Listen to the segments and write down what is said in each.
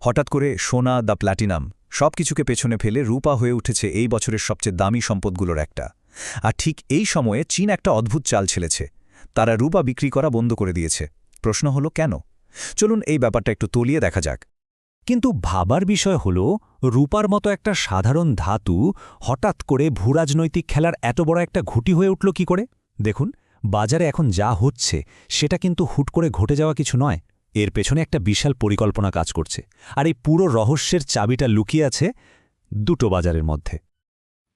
হঠাৎ করে সোনা দ্য প্ল্যাটিনাম সবকিছুকে পেছনে ফেলে রূপা হয়ে উঠেছে এই বছরের সবচেয়ে দামি সম্পদগুলোর একটা। আর ঠিক এই সময়ে চীন একটা অদ্ভুত চাল ছেলেছে। তারা রূপা বিক্রি করা বন্ধ করে দিয়েছে। প্রশ্ন হলো কেন? চলুন এই ব্যাপারটা একটু তলিয়ে দেখা যাক। কিন্তু ভাবার বিষয় হল রূপার মতো একটা সাধারণ ধাতু হঠাৎ করে ভূরাজনৈতিক খেলার এত বড় একটা ঘুঁটি হয়ে উঠল কি করে? দেখুন, বাজারে এখন যা হচ্ছে সেটা কিন্তু হুট করে ঘটে যাওয়া কিছু নয়। এর পেছনে একটা বিশাল পরিকল্পনা কাজ করছে। আর এই পুরো রহস্যের চাবিটা লুকিয়ে আছে দুটো বাজারের মধ্যে।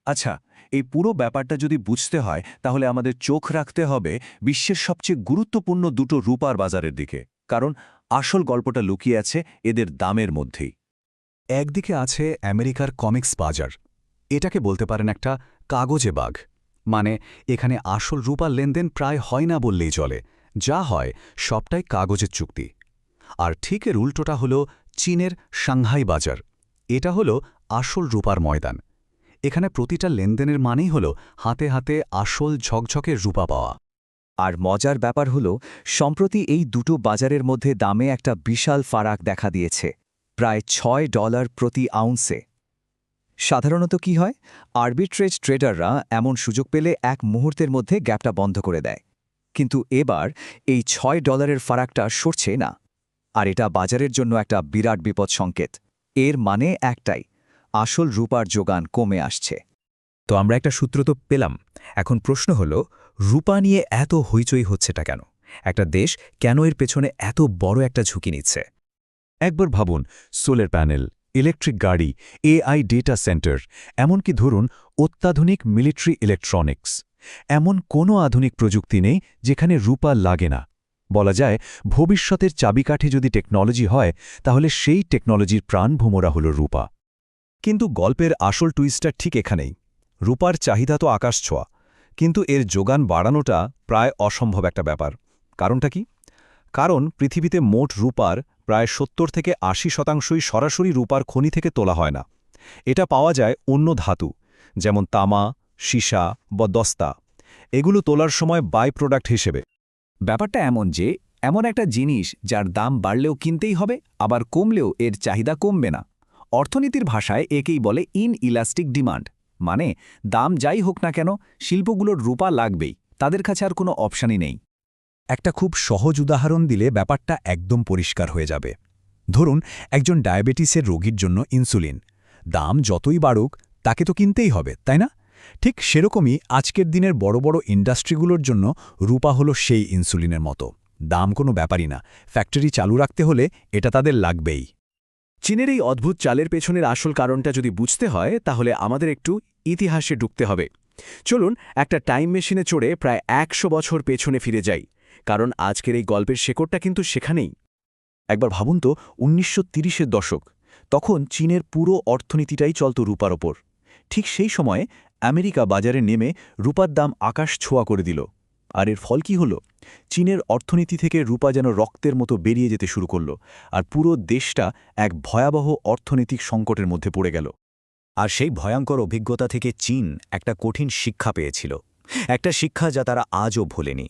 আচ্ছা, এই পুরো ব্যাপারটা যদি বুঝতে হয় তাহলে আমাদের চোখ রাখতে হবে বিশ্বের সবচেয়ে গুরুত্বপূর্ণ দুটো রূপার বাজারের দিকে, কারণ আসল গল্পটা লুকিয়ে আছে এদের দামের মধ্যেই। একদিকে আছে আমেরিকার কমিক্স বাজার। এটাকে বলতে পারেন একটা কাগজে বাঘ। মানে এখানে আসল রূপার লেনদেন প্রায় হয় না বললেই চলে। যা হয় সবটাই কাগজের চুক্তি। আর ঠিক এর উল্টোটা হলো চীনের সাংহাই বাজার। এটা হলো আসল রূপার ময়দান। এখানে প্রতিটা লেনদেনের মানেই হলো হাতে হাতে আসল ঝকঝকে রূপা পাওয়া। আর মজার ব্যাপার হল, সম্প্রতি এই দুটো বাজারের মধ্যে দামে একটা বিশাল ফারাক দেখা দিয়েছে, প্রায় $6 প্রতি আউন্সে। সাধারণত কি হয়, আরবিট্রেজ ট্রেডাররা এমন সুযোগ পেলে এক মুহূর্তের মধ্যে গ্যাপটা বন্ধ করে দেয়। কিন্তু এবার এই $6 ফারাকটা সরছে না। আর এটা বাজারের জন্য একটা বিরাট বিপদ সংকেত। এর মানে একটাই, আসল রূপার যোগান কমে আসছে। তো আমরা একটা সূত্র তো পেলাম। এখন প্রশ্ন হলো, রূপা নিয়ে এত হইচই হচ্ছেটা কেন? একটা দেশ কেন এর পেছনে এত বড় একটা ঝুঁকি নিচ্ছে? একবার ভাবুন, সোলার প্যানেল, ইলেকট্রিক গাড়ি, এআই ডেটা সেন্টার, এমনকি ধরুন অত্যাধুনিক মিলিটারি ইলেকট্রনিক্স। এমন কোনো আধুনিক প্রযুক্তি নেই যেখানে রূপা লাগে না। বলা যায়, ভবিষ্যতের চাবিকাঠি যদি টেকনোলজি হয় তাহলে সেই টেকনোলজির প্রাণভোমরা হল রূপা। কিন্তু গল্পের আসল টুইস্টটা ঠিক এখানেই। রূপার চাহিদা তো আকাশ ছোঁয়া, কিন্তু এর যোগান বাড়ানোটা প্রায় অসম্ভব একটা ব্যাপার। কারণটা কি? কারণ পৃথিবীতে মোট রূপার প্রায় ৭০ থেকে ৮০% সরাসরি রূপার খনি থেকে তোলা হয় না। এটা পাওয়া যায় অন্য ধাতু, যেমন তামা, সীসা বা দস্তা। এগুলো তোলার সময় বাই প্রোডাক্ট হিসেবে। ব্যাপারটা এমন যে, এমন একটা জিনিস যার দাম বাড়লেও কিনতেই হবে, আবার কমলেও এর চাহিদা কমবে না। অর্থনীতির ভাষায় একেই বলে ইনইলাস্টিক ডিমান্ড। মানে দাম যাই হোক না কেন, শিল্পগুলোর রূপা লাগবেই, তাদের কাছে আর কোনো অপশানই নেই। একটা খুব সহজ উদাহরণ দিলে ব্যাপারটা একদম পরিষ্কার হয়ে যাবে। ধরুন, একজন ডায়াবেটিসের রোগীর জন্য ইনসুলিন। দাম যতই বাড়ুক তাকে তো কিনতেই হবে, তাই না? ঠিক সেরকমই আজকের দিনের বড় বড় ইন্ডাস্ট্রিগুলোর জন্য রূপা হলো সেই ইনসুলিনের মতো। দাম কোনো ব্যাপারই না, ফ্যাক্টরি চালু রাখতে হলে এটা তাদের লাগবেই। চীনের এই অদ্ভুত চালের পেছনের আসল কারণটা যদি বুঝতে হয় তাহলে আমাদের একটু ইতিহাসে ঢুকতে হবে। চলুন একটা টাইম মেশিনে চড়ে প্রায় ১০০ বছর পেছনে ফিরে যাই, কারণ আজকের এই গল্পের শেকড়টা কিন্তু সেখানেই। একবার ভাবুন তো, ১৯৩০-এর দশক। তখন চীনের পুরো অর্থনীতিটাই চলত রূপার ওপর। ঠিক সেই সময়ে আমেরিকা বাজারে নেমে রূপার দাম আকাশ ছোঁয়া করে দিল। আর এর ফল কি হলো? চীনের অর্থনীতি থেকে রূপা যেন রক্তের মতো বেরিয়ে যেতে শুরু করল, আর পুরো দেশটা এক ভয়াবহ অর্থনৈতিক সংকটের মধ্যে পড়ে গেল। আর সেই ভয়ঙ্কর অভিজ্ঞতা থেকে চীন একটা কঠিন শিক্ষা পেয়েছিল। একটা শিক্ষা যা তারা আজও ভোলেনি।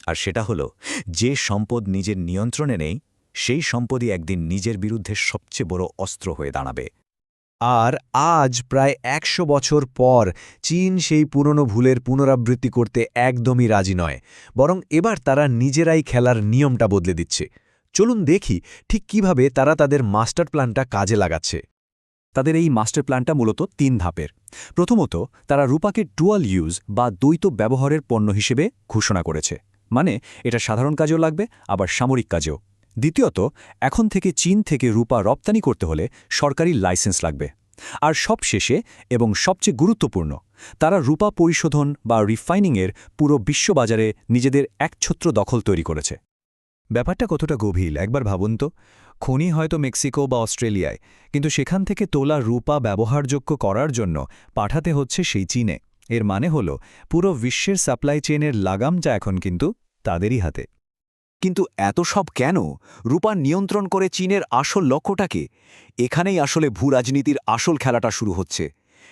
আর সেটা হলো, যে সম্পদ নিজের নিয়ন্ত্রণে নেই সেই সম্পদই একদিন নিজের বিরুদ্ধে সবচেয়ে বড় অস্ত্র হয়ে দাঁড়াবে। আর আজ প্রায় ১০০ বছর পর চীন সেই পুরনো ভুলের পুনরাবৃত্তি করতে একদমই রাজি নয়, বরং এবার তারা নিজেরাই খেলার নিয়মটা বদলে দিচ্ছে। চলুন দেখি ঠিক কিভাবে তারা তাদের মাস্টার প্ল্যানটা কাজে লাগাচ্ছে। তাদের এই মাস্টার প্ল্যানটা মূলত ৩ ধাপের। প্রথমত, তারা রূপাকে ডুয়াল ইউজ বা দ্বৈত ব্যবহারের পণ্য হিসেবে ঘোষণা করেছে। মানে এটা সাধারণ কাজেও লাগবে, আবার সামরিক কাজেও। দ্বিতীয়ত, এখন থেকে চীন থেকে রূপা রপ্তানি করতে হলে সরকারি লাইসেন্স লাগবে। আর সবশেষে এবং সবচেয়ে গুরুত্বপূর্ণ, তারা রূপা পরিশোধন বা রিফাইনিংয়ের পুরো বিশ্ববাজারে নিজেদের একছত্র দখল তৈরি করেছে। ব্যাপারটা কতটা গভীর একবার ভাবুন তো। খনি হয়তো মেক্সিকো বা অস্ট্রেলিয়ায়, কিন্তু সেখান থেকে তোলা রূপা ব্যবহারযোগ্য করার জন্য পাঠাতে হচ্ছে সেই চীনে। এর মানে হল পুরো বিশ্বের সাপ্লাই চেইনের লাগামটা এখন কিন্তু তাদেরই হাতে। কিন্তু এত সব কেন? রূপা নিয়ন্ত্রণ করে চীনের আসল লক্ষ্যটাকে? এখানেই আসলে ভূরাজনীতির আসল খেলাটা শুরু হচ্ছে।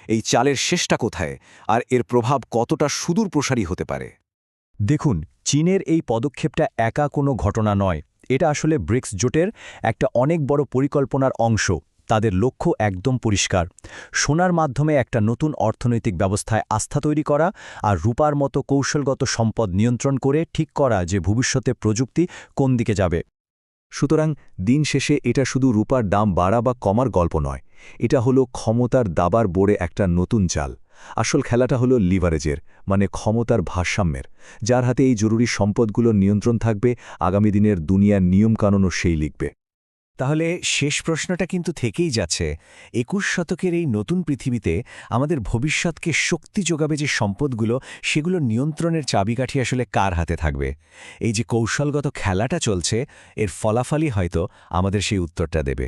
এই চালের শেষটা কোথায়, আর এর প্রভাব কতটা সুদূর প্রসারী হতে পারে? দেখুন, চীনের এই পদক্ষেপটা একা কোনো ঘটনা নয়। এটা আসলে ব্রিক্স জোটের একটা অনেক বড় পরিকল্পনার অংশ। তাদের লক্ষ্য একদম পরিষ্কার, সোনার মাধ্যমে একটা নতুন অর্থনৈতিক ব্যবস্থায় আস্থা তৈরি করা আর রূপার মতো কৌশলগত সম্পদ নিয়ন্ত্রণ করে ঠিক করা যে ভবিষ্যতে প্রযুক্তি কোন দিকে যাবে। সুতরাং দিন শেষে এটা শুধু রূপার দাম বাড়া বা কমার গল্প নয়, এটা হলো ক্ষমতার দাবার বোর্ডে একটা নতুন চাল। আসল খেলাটা হলো লিভারেজের, মানে ক্ষমতার ভারসাম্যের। যার হাতে এই জরুরি সম্পদগুলোর নিয়ন্ত্রণ থাকবে, আগামী দিনের দুনিয়ার নিয়মকানুনও সেই লিখবে। তাহলে শেষ প্রশ্নটা কিন্তু থেকেই যাচ্ছে, ২১ শতকের এই নতুন পৃথিবীতে আমাদের ভবিষ্যৎকে শক্তি যোগাবে যে সম্পদগুলো, সেগুলো নিয়ন্ত্রণের চাবিকাঠি আসলে কার হাতে থাকবে? এই যে কৌশলগত খেলাটা চলছে, এর ফলাফলই হয়তো আমাদের সেই উত্তরটা দেবে।